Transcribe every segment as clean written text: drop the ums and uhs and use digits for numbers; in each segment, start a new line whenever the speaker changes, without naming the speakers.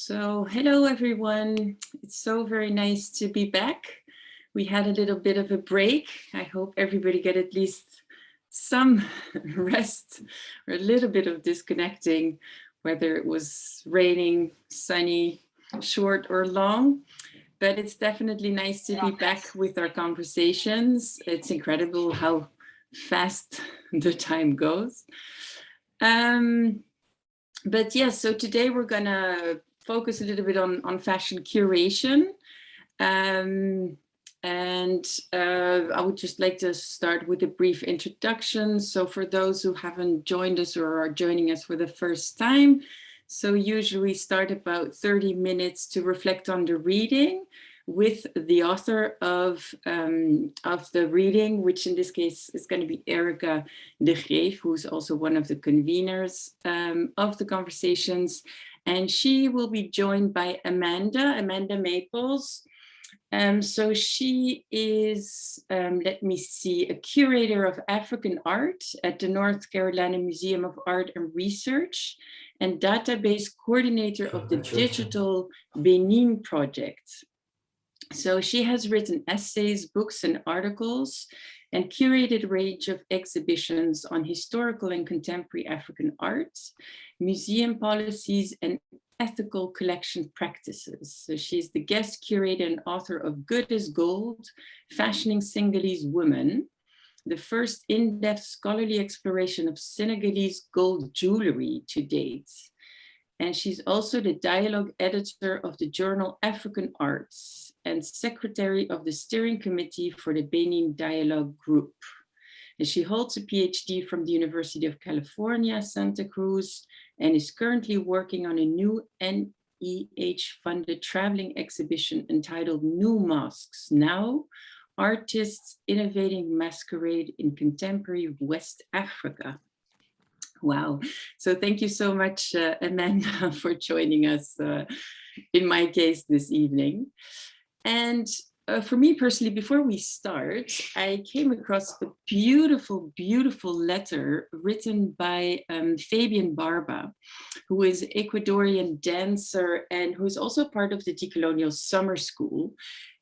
So hello everyone, it's so very nice to be back. We had a little bit of a break. I hope everybody get at least some rest or a little bit of disconnecting, whether it was raining, sunny, short or long. But it's definitely nice to be back with our conversations. It's incredible how fast the time goes. But yes, so today we're gonna focus a little bit on fashion curation. I would just like to start with a brief introduction. So for those who haven't joined us or are joining us for the first time, so usually we start about 30 minutes to reflect on the reading with the author of the reading, which in this case is going to be Erica de Greef, who's also one of the conveners of the conversations. And she will be joined by Amanda Maples. So she is, let me see, a curator of African art at the North Carolina Museum of Art and Research and database coordinator of the Digital Benin Project. So she has written essays, books, and articles, and curated a range of exhibitions on historical and contemporary African arts, museum policies, and ethical collection practices. So she's the guest curator and author of Good as Gold, Fashioning Senegalese Women, the first in-depth scholarly exploration of Senegalese gold jewelry to date. And she's also the dialogue editor of the journal African Arts and secretary of the steering committee for the Benin Dialogue Group. And she holds a PhD from the University of California, Santa Cruz, and is currently working on a new NEH-funded traveling exhibition entitled New Masks Now, Artists Innovating Masquerade in Contemporary West Africa. Wow. So thank you so much, Amanda, for joining us, in my case, this evening. And for me personally, before we start, I came across a beautiful, beautiful letter written by Fabian Barba, who is an Ecuadorian dancer and who's also part of the Decolonial Summer School.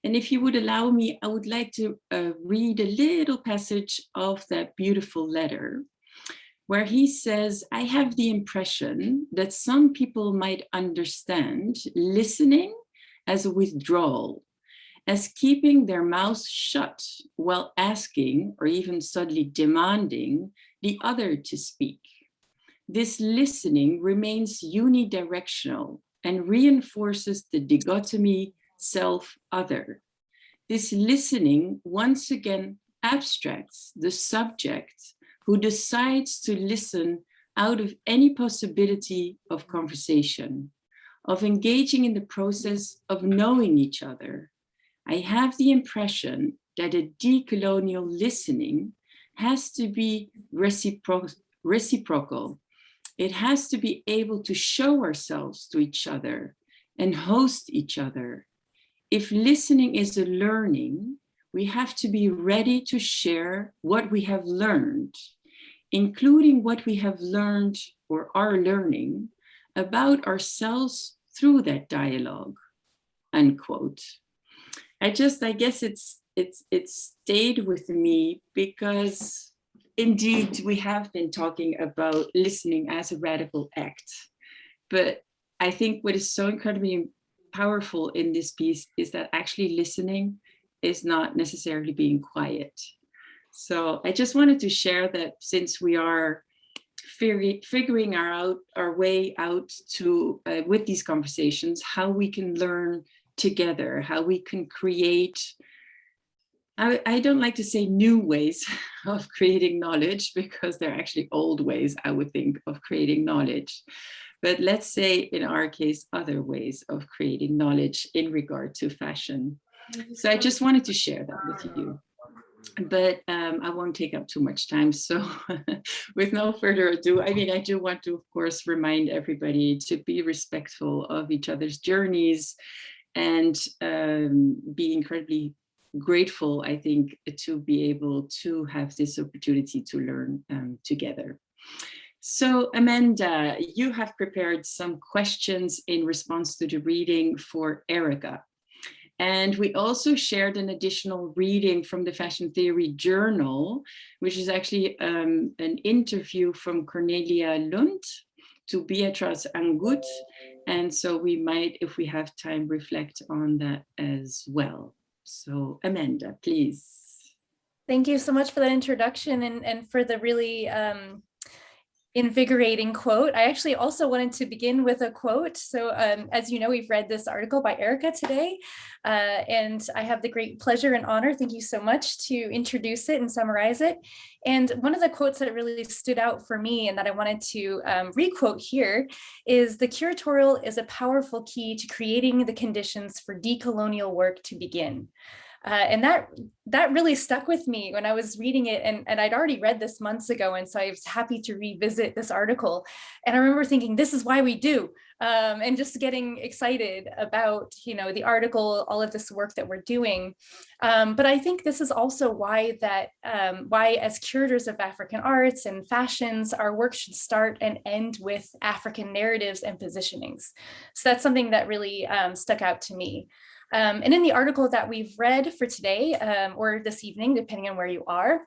And if you would allow me, I would like to read a little passage of that beautiful letter, where he says, I have the impression that some people might understand listening as a withdrawal, as keeping their mouths shut while asking or even subtly demanding the other to speak. This listening remains unidirectional and reinforces the dichotomy self-other. This listening once again abstracts the subject who decides to listen out of any possibility of conversation, of engaging in the process of knowing each other. I have the impression that a decolonial listening has to be reciprocal. It has to be able to show ourselves to each other and host each other. If listening is a learning, we have to be ready to share what we have learned, including what we have learned or are learning about ourselves through that dialogue, unquote. I guess it stayed with me because indeed we have been talking about listening as a radical act. But I think what is so incredibly powerful in this piece is that actually listening is not necessarily being quiet. So I just wanted to share that since we are figuring our way out to with these conversations, how we can learn together, how we can create, I don't like to say new ways of creating knowledge because they're actually old ways, I would think, of creating knowledge. But let's say in our case, other ways of creating knowledge in regard to fashion. So I just wanted to share that with you. But I won't take up too much time. So with no further ado, I do want to, of course, remind everybody to be respectful of each other's journeys and be incredibly grateful, I think, to be able to have this opportunity to learn together. So Amanda, you have prepared some questions in response to the reading for Erica. And we also shared an additional reading from the Fashion Theory Journal, which is actually an interview from Cornelia Lund to Beatrice Angut. And so we might, if we have time, reflect on that as well. So Amanda, please.
Thank you so much for that introduction and for the really invigorating quote. I actually also wanted to begin with a quote. So as you know, we've read this article by Erica today, and I have the great pleasure and honor, thank you so much, to introduce it and summarize it. And one of the quotes that really stood out for me and that I wanted to re-quote here is, "The curatorial is a powerful key to creating the conditions for decolonial work to begin." And that really stuck with me when I was reading it, and I'd already read this months ago, and so I was happy to revisit this article. And I remember thinking, this is why we do, and just getting excited about, you know, the article, all of this work that we're doing. But I think this is also why as curators of African arts and fashions, our work should start and end with African narratives and positionings. So that's something that really stuck out to me. And in the article that we've read for today, or this evening, depending on where you are,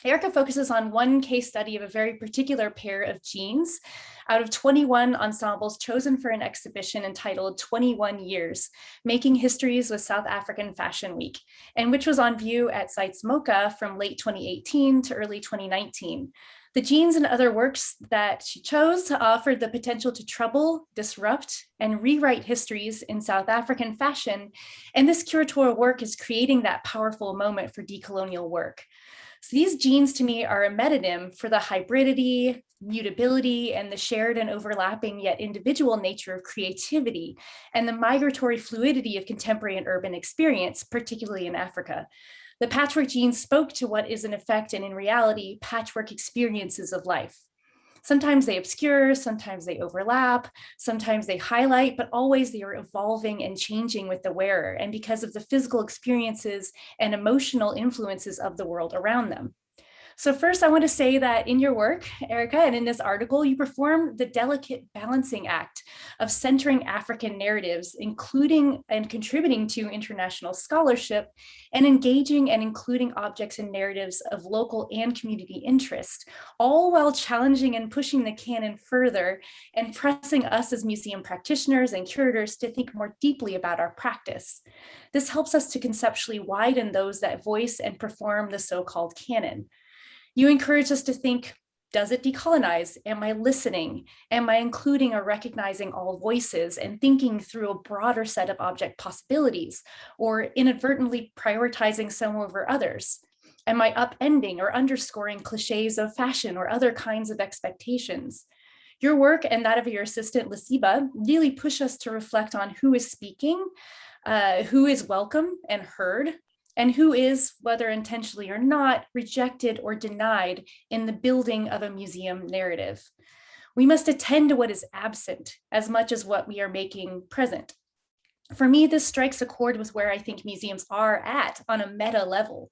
Erica focuses on one case study of a very particular pair of jeans out of 21 ensembles chosen for an exhibition entitled 21 Years, Making Histories with South African Fashion Week, and which was on view at Sites MoCA from late 2018 to early 2019. The jeans and other works that she chose offered the potential to trouble, disrupt, and rewrite histories in South African fashion, and this curatorial work is creating that powerful moment for decolonial work. So these jeans to me are a metonym for the hybridity, mutability, and the shared and overlapping yet individual nature of creativity and the migratory fluidity of contemporary and urban experience, particularly in Africa. The patchwork jeans spoke to what is in effect and in reality patchwork experiences of life. Sometimes they obscure, sometimes they overlap, sometimes they highlight, but always they are evolving and changing with the wearer and because of the physical experiences and emotional influences of the world around them. So first, I want to say that in your work, Erica, and in this article, you perform the delicate balancing act of centering African narratives, including and contributing to international scholarship, and engaging and including objects and narratives of local and community interest, all while challenging and pushing the canon further and pressing us as museum practitioners and curators to think more deeply about our practice. This helps us to conceptually widen those that voice and perform the so-called canon. You encourage us to think, does it decolonize? Am I listening? Am I including or recognizing all voices and thinking through a broader set of object possibilities, or inadvertently prioritizing some over others? Am I upending or underscoring cliches of fashion or other kinds of expectations? Your work and that of your assistant, Lasiba, really push us to reflect on who is speaking, who is welcome and heard, and who is, whether intentionally or not, rejected or denied in the building of a museum narrative. We must attend to what is absent as much as what we are making present. For me, this strikes a chord with where I think museums are at on a meta level,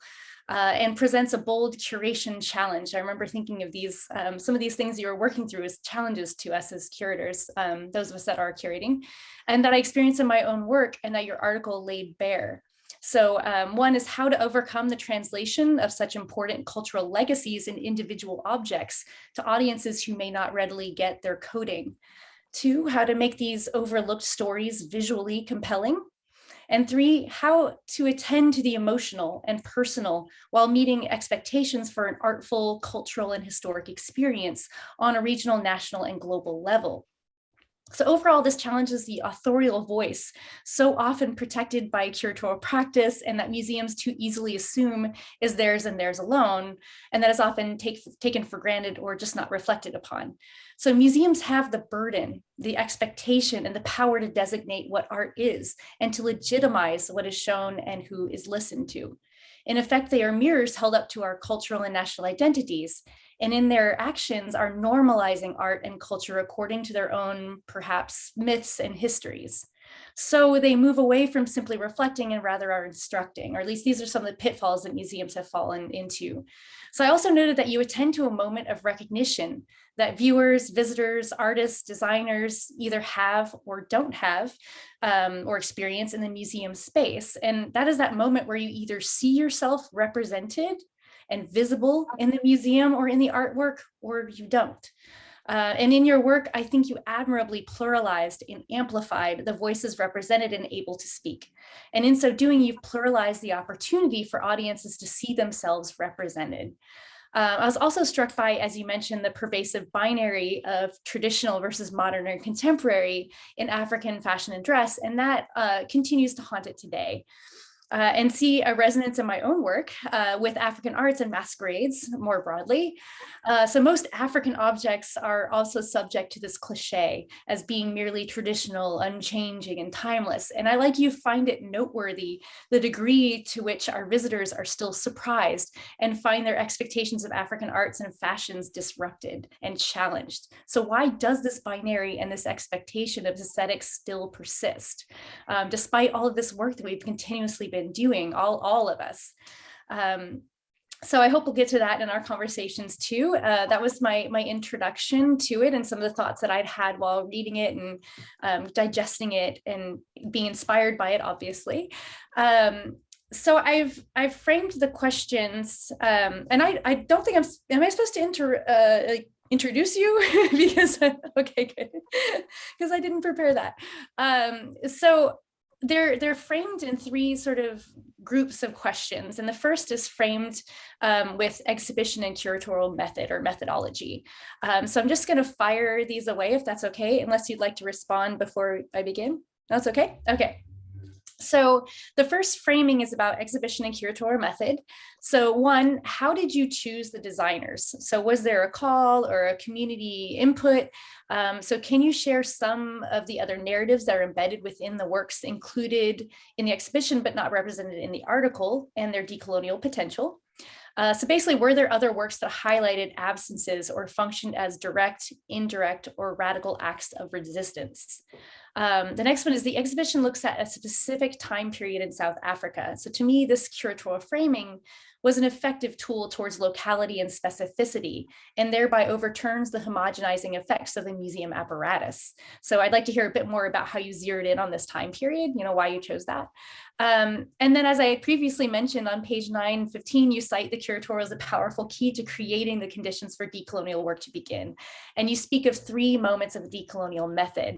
and presents a bold curation challenge. I remember thinking of these, some of these things you were working through as challenges to us as curators, those of us that are curating, and that I experienced in my own work and that your article laid bare. So one is how to overcome the translation of such important cultural legacies in individual objects to audiences who may not readily get their coding. Two, how to make these overlooked stories visually compelling. And three, how to attend to the emotional and personal while meeting expectations for an artful, cultural, and historic experience on a regional, national, and global level. So overall, this challenges the authorial voice, so often protected by curatorial practice and that museums too easily assume is theirs and theirs alone, and that is often taken for granted or just not reflected upon. So museums have the burden, the expectation, and the power to designate what art is and to legitimize what is shown and who is listened to. In effect, they are mirrors held up to our cultural and national identities, and in their actions are normalizing art and culture according to their own, perhaps, myths and histories. So they move away from simply reflecting and rather are instructing, or at least these are some of the pitfalls that museums have fallen into. So I also noted that you attend to a moment of recognition that viewers, visitors, artists, designers either have or don't have or experience in the museum space. And that is that moment where you either see yourself represented and visible in the museum or in the artwork, or you don't. And in your work, I think you admirably pluralized and amplified the voices represented and able to speak. And in so doing, you've pluralized the opportunity for audiences to see themselves represented. I was also struck by, as you mentioned, the pervasive binary of traditional versus modern and contemporary in African fashion and dress, and that continues to haunt it today. And see a resonance in my own work with African arts and masquerades more broadly. So most African objects are also subject to this cliche as being merely traditional, unchanging, and timeless. And I, like you, find it noteworthy the degree to which our visitors are still surprised and find their expectations of African arts and fashions disrupted and challenged. So why does this binary and this expectation of aesthetics still persist, despite all of this work that we've continuously been doing, all of us? So I hope we'll get to that in our conversations too. That was my introduction to it and some of the thoughts that I'd had while reading it and digesting it and being inspired by it, obviously. So I've framed the questions, and I don't think am I supposed to introduce you? Because okay, good, because I didn't prepare that. So they're framed in three sort of groups of questions. And the first is framed with exhibition and curatorial method or methodology. So I'm just going to fire these away if that's okay, unless you'd like to respond before I begin. That's okay? Okay. So the first framing is about exhibition and curatorial method. So one, how did you choose the designers? So was there a call or a community input? So can you share some of the other narratives that are embedded within the works included in the exhibition, but not represented in the article, and their decolonial potential? So basically, were there other works that highlighted absences or functioned as direct, indirect, or radical acts of resistance? The next one is the exhibition looks at a specific time period in South Africa. So to me, this curatorial framing was an effective tool towards locality and specificity, and thereby overturns the homogenizing effects of the museum apparatus. So I'd like to hear a bit more about how you zeroed in on this time period, why you chose that. And then, as I previously mentioned, on page 915, you cite the curatorial as a powerful key to creating the conditions for decolonial work to begin. And you speak of 3 moments of the decolonial method.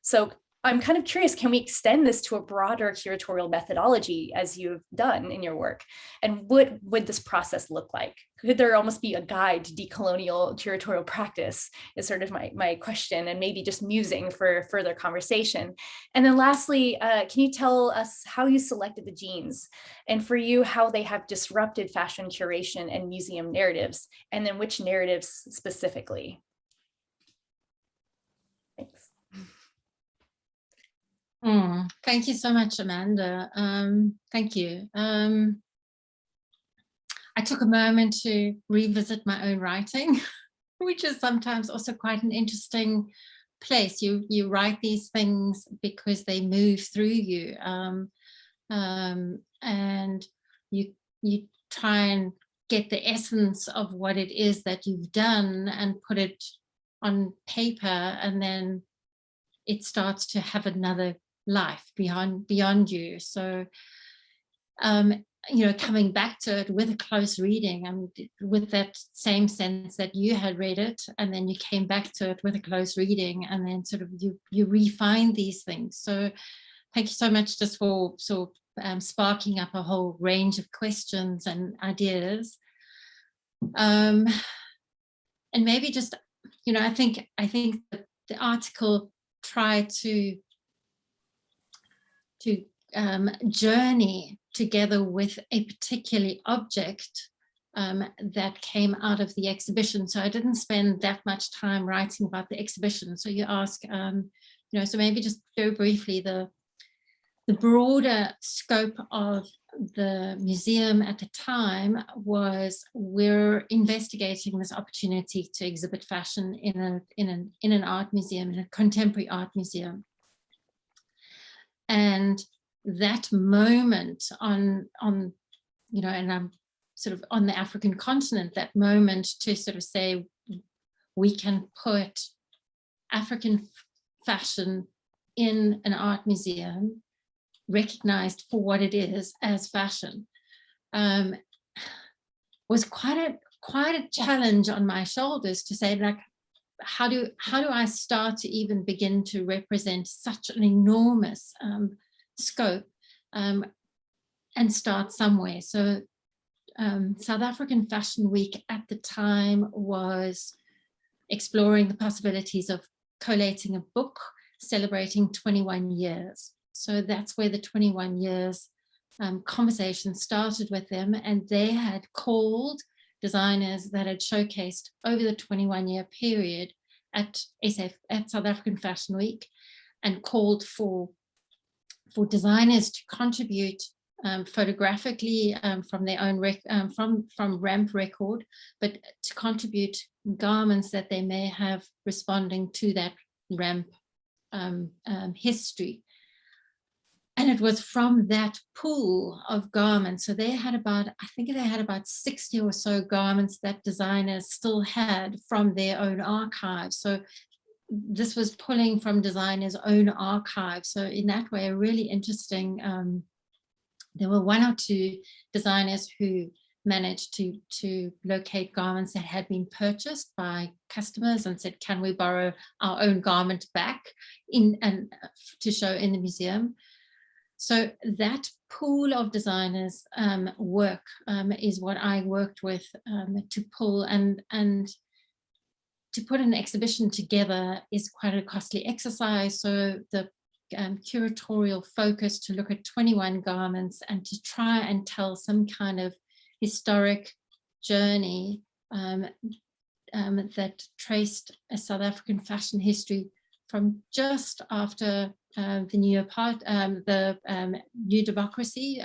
So I'm kind of curious, can we extend this to a broader curatorial methodology as you've done in your work? And what would this process look like? Could there almost be a guide to decolonial curatorial practice is sort of my question, and maybe just musing for further conversation. And then lastly, can you tell us how you selected the genes, and for you, how they have disrupted fashion curation and museum narratives, and then which narratives specifically? Thanks.
Thank you so much, Amanda. Thank you. I took a moment to revisit my own writing, which is sometimes also quite an interesting place. You write these things because they move through you, and you try and get the essence of what it is that you've done and put it on paper, and then it starts to have another life beyond you. So coming back to it with a close reading, with that same sense that you had read it, and then you came back to it with a close reading, and then sort of you refine these things. So thank you so much just for sparking up a whole range of questions and ideas. And maybe just, I think that the article tried to journey together with a particular object that came out of the exhibition. So I didn't spend that much time writing about the exhibition. So you ask, so maybe just very briefly, the broader scope of the museum at the time was, we're investigating this opportunity to exhibit fashion in an art museum, in a contemporary art museum. And that moment on you know, and I'm sort of on the African continent, that moment to sort of say, we can put African fashion in an art museum, recognized for what it is as fashion, was quite a challenge on my shoulders to say, like, how do I start to even begin to represent such an enormous scope, and start somewhere. So South African Fashion Week at the time was exploring the possibilities of collating a book celebrating 21 years. So that's where the 21 years conversation started with them, and they had called designers that had showcased over the 21-year period at South African Fashion Week, and called for designers to contribute photographically from their own from ramp record, but to contribute garments that they may have responding to that ramp history. And it was from that pool of garments. So they had about, I think they had about 60 or so garments that designers still had from their own archives. So this was pulling from designers' own archives. So in that way, a really interesting, there were one or two designers who managed to locate garments that had been purchased by customers and said, can we borrow our own garment back and to show in the museum? So that pool of designers' work is what I worked with to pull, and to put an exhibition together is quite a costly exercise. So the curatorial focus to look at 21 garments and to try and tell some kind of historic journey that traced a South African fashion history from just after the new democracy,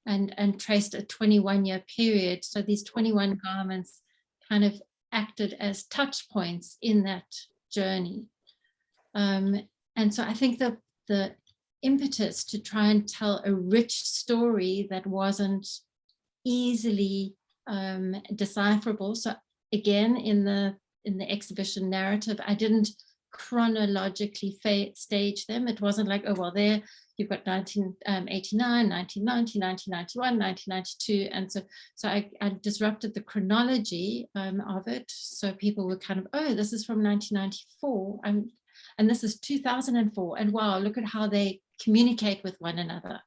and traced a 21-year period. So these 21 garments kind of acted as touch points in that journey. And so I think the impetus to try and tell a rich story that wasn't easily decipherable. So again, in the exhibition narrative, I didn't chronologically stage them. It wasn't like, oh, well, there you've got 1989, 1990, 1991, 1992. And so I disrupted the chronology of it. So people were kind of, oh, this is from 1994. And this is 2004. And wow, look at how they communicate with one another.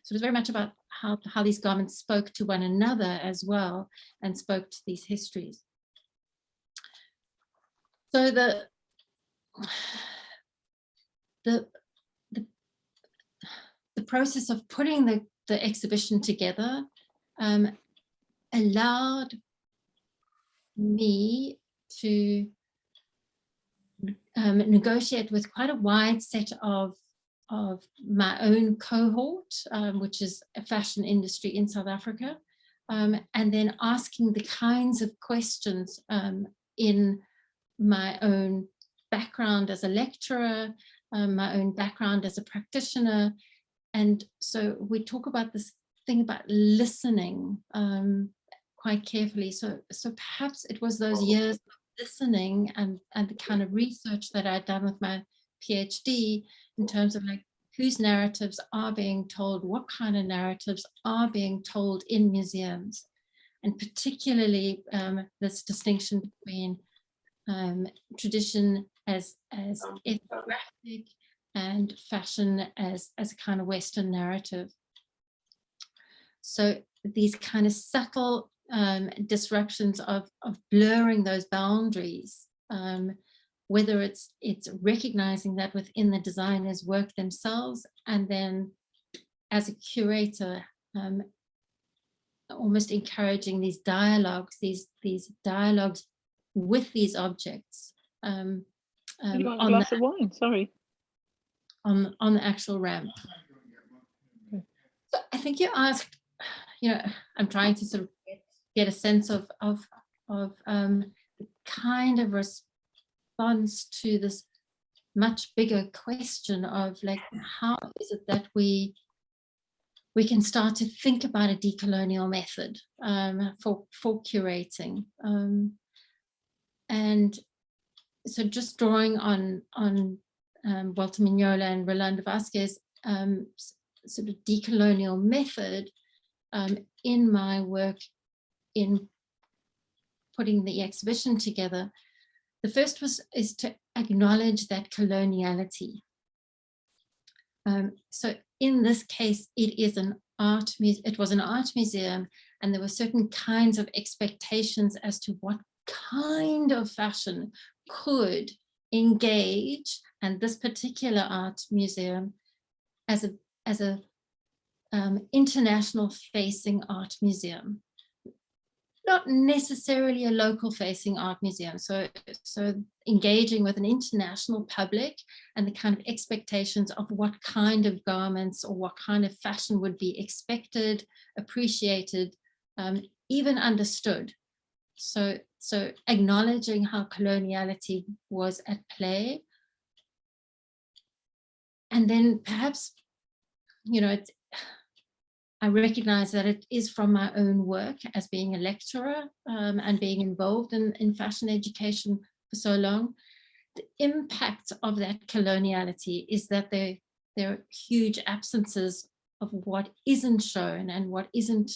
So it was very much about how these garments spoke to one another as well, and spoke to these histories. So the process of putting the exhibition together allowed me to negotiate with quite a wide set of my own cohort, which is a fashion industry in South Africa, and then asking the kinds of questions in my own background as a lecturer, my own background as a practitioner. And so we talk about this thing about listening quite carefully. So perhaps it was those years of listening and the kind of research that I'd done with my PhD in terms of like whose narratives are being told, what kind of narratives are being told in museums, and particularly this distinction between tradition as ethnographic and fashion as a kind of Western narrative. So these kind of subtle disruptions of blurring those boundaries, whether it's recognizing that within the designer's work themselves, and then as a curator, almost encouraging these dialogues with these objects.
You want a glass of wine? Sorry.
On the actual ramp.
Okay.
So I think you asked, I'm trying to sort of get a sense of the kind of response to this much bigger question of like, how is it that we can start to think about a decolonial method for curating. And so just drawing on Walter Mignola and Rolando Vasquez, sort of decolonial method in my work in putting the exhibition together. The first is to acknowledge that coloniality. So in this case, it was an art museum, and there were certain kinds of expectations as to what kind of fashion could engage, and this particular art museum as a international facing art museum, not necessarily a local facing art museum. So engaging with an international public and the kind of expectations of what kind of garments or what kind of fashion would be expected, appreciated, even understood. So acknowledging how coloniality was at play. And then perhaps, you know, I recognize that it is from my own work as being a lecturer and being involved in fashion education for so long. The impact of that coloniality is that there are huge absences of what isn't shown and what isn't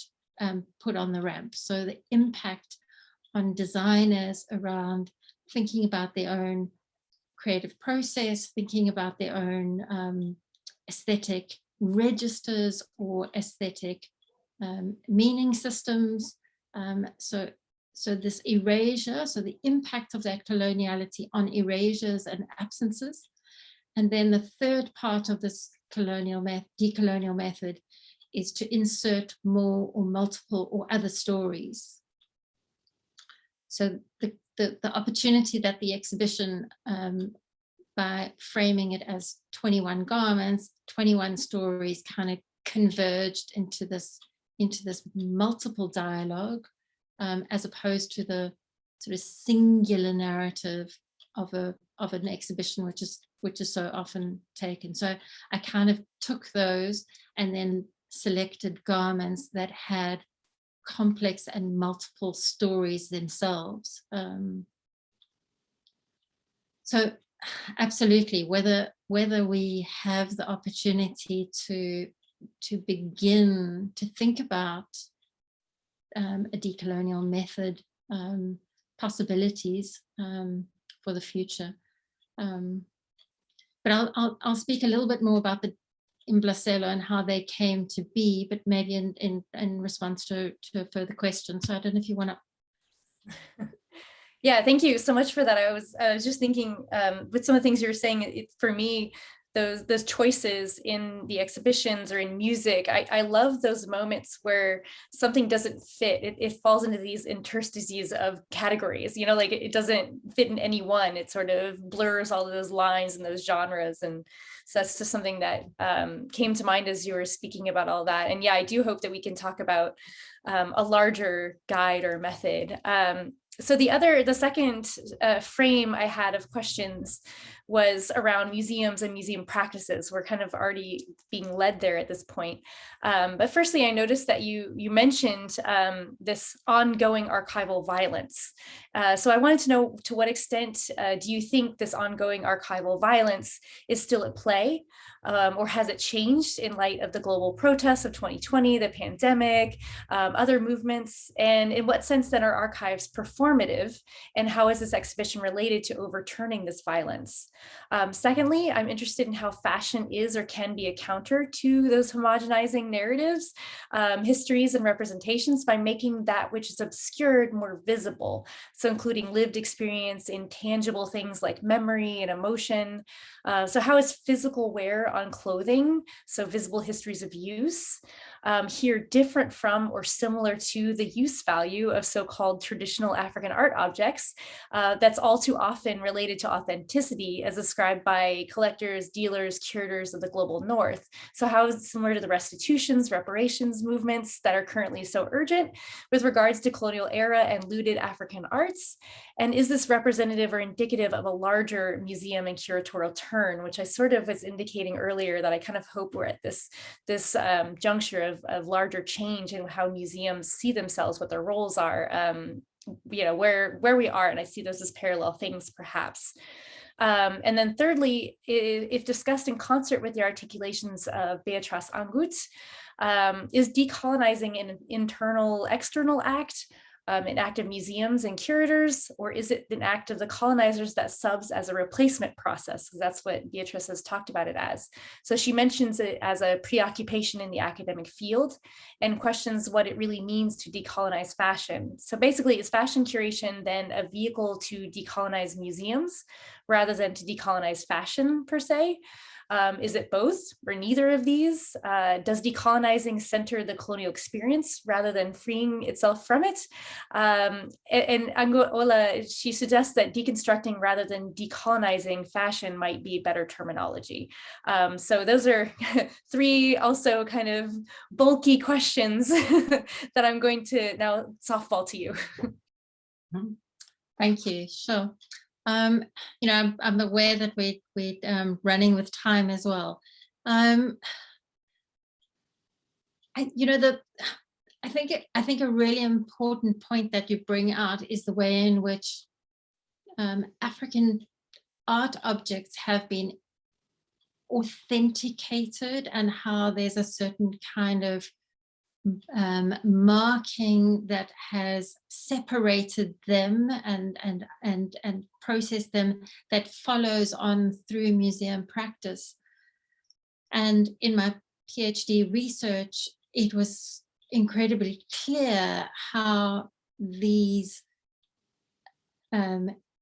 put on the ramp. So the impact on designers around thinking about their own creative process, thinking about their own aesthetic registers or aesthetic meaning systems. So this erasure, so the impact of that coloniality on erasures and absences. And then the third part of this decolonial method is to insert more or multiple or other stories. So the opportunity that the exhibition, by framing it as 21 garments, 21 stories, kind of converged into this multiple dialogue, as opposed to the sort of singular narrative of an exhibition, which is so often taken. So I kind of took those and then selected garments that had complex and multiple stories themselves. So absolutely, whether we have the opportunity to begin to think about a decolonial method possibilities for the future. But I'll speak a little bit more about the Imblacello and how they came to be, but maybe in response to a further question. So I don't know if you want to.
Yeah, thank you so much for that. I was just thinking with some of the things you were saying, for me, those choices in the exhibitions or in music, I love those moments where something doesn't fit. It falls into these interstices of categories, you know, like it doesn't fit in any one. It sort of blurs all of those lines and those genres. And so that's just something that came to mind as you were speaking about all that. And yeah, I do hope that we can talk about a larger guide or method. So the second frame I had of questions was around museums and museum practices. We're kind of already being led there at this point. But firstly, I noticed that you mentioned this ongoing archival violence. So I wanted to know, to what extent do you think this ongoing archival violence is still at play? Or has it changed in light of the global protests of 2020, the pandemic, other movements? And in what sense then are archives performative? And how is this exhibition related to overturning this violence? Secondly, I'm interested in how fashion is or can be a counter to those homogenizing narratives, histories, and representations by making that which is obscured more visible. So including lived experience in tangible things like memory and emotion. So how is physical wear on clothing, so visible histories of use, here different from or similar to the use value of so-called traditional African art objects that's all too often related to authenticity as described by collectors, dealers, curators of the global north. So how is it similar to the restitutions, reparations movements that are currently so urgent with regards to colonial era and looted African arts? And is this representative or indicative of a larger museum and curatorial turn, which I sort of was indicating earlier that I kind of hope we're at this juncture of larger change in how museums see themselves, what their roles are, you know, where we are, and I see those as parallel things perhaps. And then thirdly, if discussed in concert with the articulations of Beatrice Angut, is decolonizing an internal, external act, an act of museums and curators, or is it an act of the colonizers that subs as a replacement process? Because that's what Beatrice has talked about it as. So she mentions it as a preoccupation in the academic field and questions what it really means to decolonize fashion. So basically, is fashion curation then a vehicle to decolonize museums rather than to decolonize fashion per se? Is it both or neither of these? Does decolonizing center the colonial experience rather than freeing itself from it? And Angola, she suggests that deconstructing rather than decolonizing fashion might be better terminology. So those are three also kind of bulky questions that I'm going to now softball to you.
Thank you. Sure. You know, I'm aware that we're running with time as well. I think a really important point that you bring out is the way in which African art objects have been authenticated and how there's a certain kind of marking that has separated them and processed them that follows on through museum practice. And in my PhD research, it was incredibly clear how these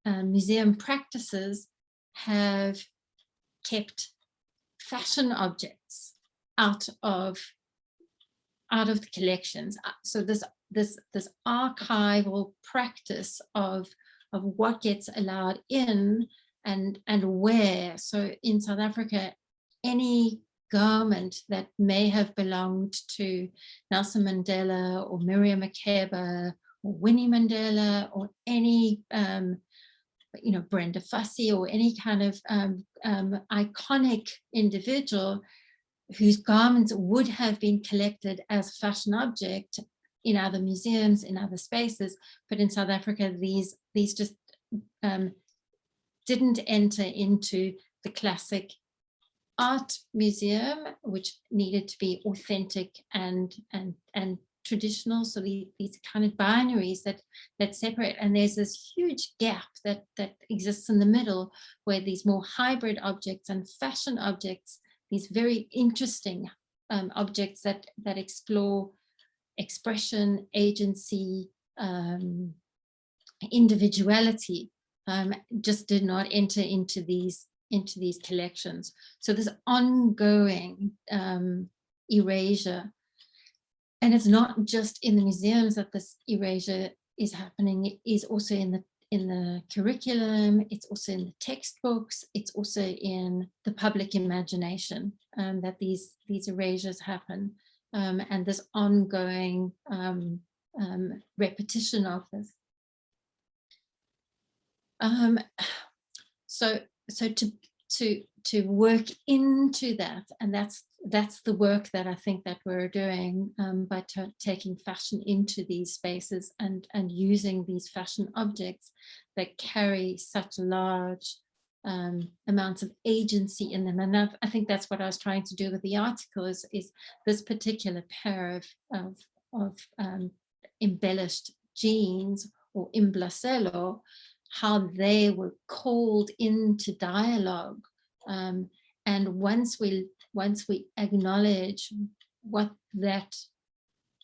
museum practices have kept fashion objects out of the collections. So this archival practice of what gets allowed in and where. So in South Africa, any garment that may have belonged to Nelson Mandela or Miriam Makeba or Winnie Mandela or any Brenda Fassie or any kind of iconic individual whose garments would have been collected as a fashion object in other museums, in other spaces, but in South Africa, these just didn't enter into the classic art museum, which needed to be authentic and traditional. So these kind of binaries that separate, and there's this huge gap that exists in the middle, where these more hybrid objects and fashion objects, these very interesting objects that explore expression, agency, individuality, just did not enter into these collections. So this ongoing erasure, and it's not just in the museums that this erasure is happening. It is also in the curriculum, it's also in the textbooks, it's also in the public imagination, that these erasures happen, and this ongoing repetition of this. So to work into that, and that's the work that I think that we're doing by taking fashion into these spaces and using these fashion objects that carry such large amounts of agency in them. And I think that's what I was trying to do with the article is this particular pair of embellished jeans or imblacelo, how they were called into dialogue. And once we acknowledge what that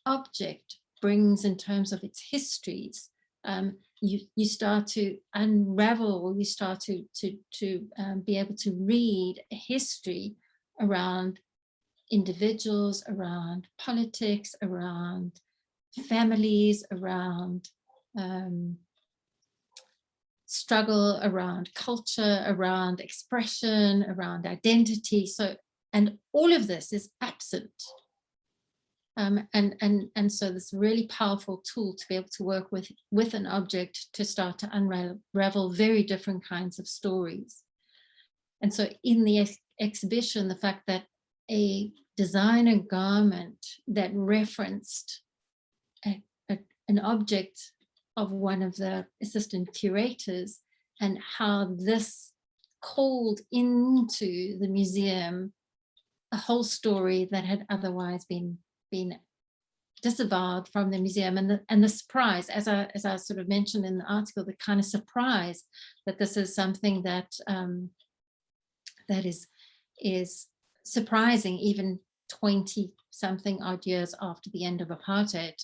object brings in terms of its histories, you start to unravel, you start to be able to read a history around individuals, around politics, around families, around struggle, around culture, around expression, around identity. So, and all of this is absent. And so this really powerful tool to be able to work with an object to start to unravel very different kinds of stories. And so in the exhibition, the fact that a designer garment that referenced an object of one of the assistant curators, and how this called into the museum a whole story that had otherwise been disavowed from the museum, and the surprise, as I sort of mentioned in the article, the kind of surprise that this is something that that is surprising even 20 something odd years after the end of apartheid.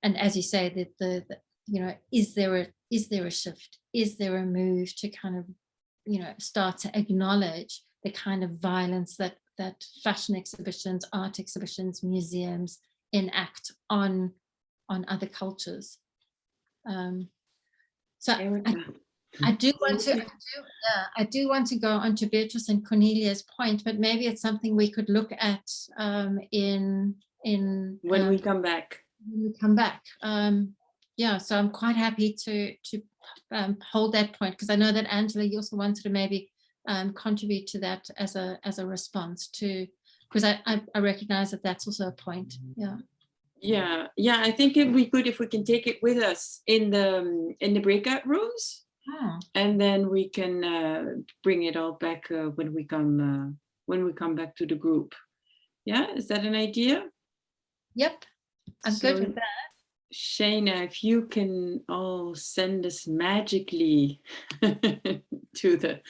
And as you say, that the you know, is there a shift? Is there a move to kind of, you know, start to acknowledge the kind of violence that fashion exhibitions, art exhibitions, museums enact on other cultures? So I do want to go on to Beatrice and Cornelia's point, but maybe it's something we could look at in
when we come back.
Yeah, so I'm quite happy to hold that point, because I know that Angela, you also wanted to maybe contribute to that as a response to, because I recognize that that's also a point. Yeah,
I think it'd be good if we can take it with us in the breakout rooms, and then we can bring it all back when we come back to the group. Yeah, is that an idea?
Yep, I'm good with that.
Shayna, if you can all send us magically to the